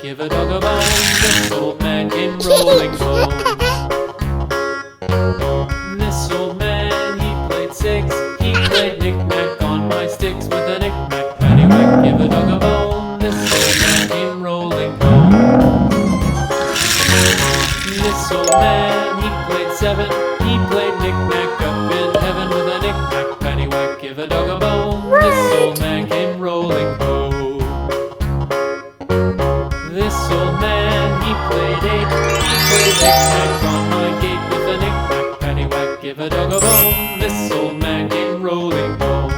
give a dog a bone. This old man came rolling home. This old man, he played six. He played knick-knack on my sticks with a knick-knack, paddywhack, give a dog a bone. This old man came rolling home. This old man, he played seven. He played knick-knack up in heaven with a knick-knack, paddywhack, give a dog a bone. This old man came rolling home. This old man, he played eight. He played knick-knack on my gate with a knick-knack, paddywhack, give a dog a bone. This old man came rolling home.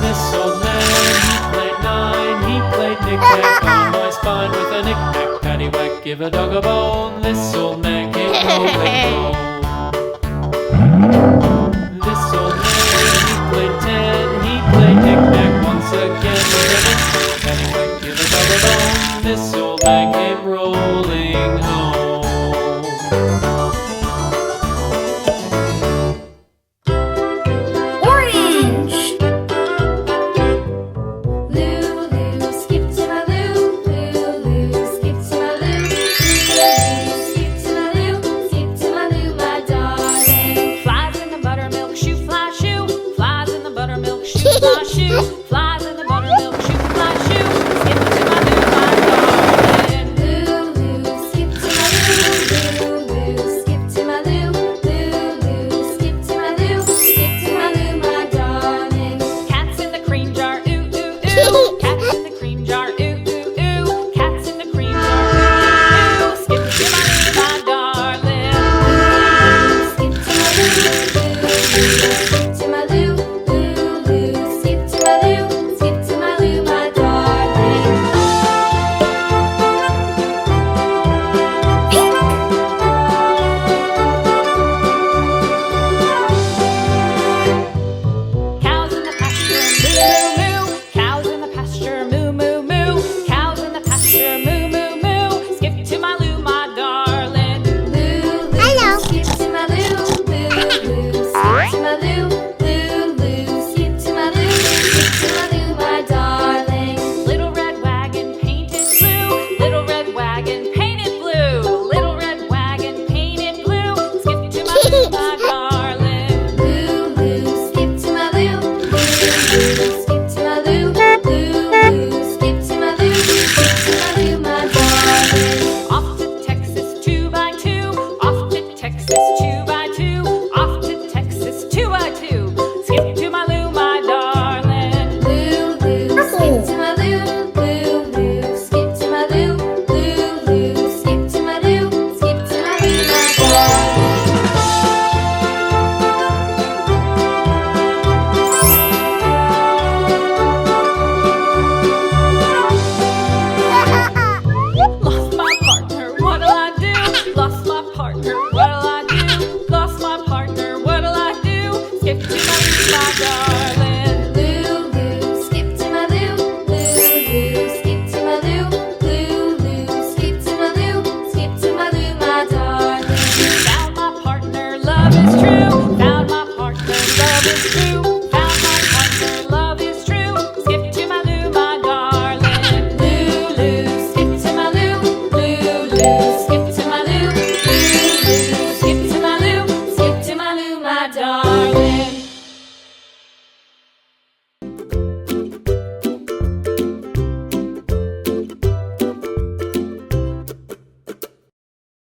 This old man, he played nine. He played knick-knack on my spine with a knick-knack, paddywhack, give a dog a bone. This old man came rolling home.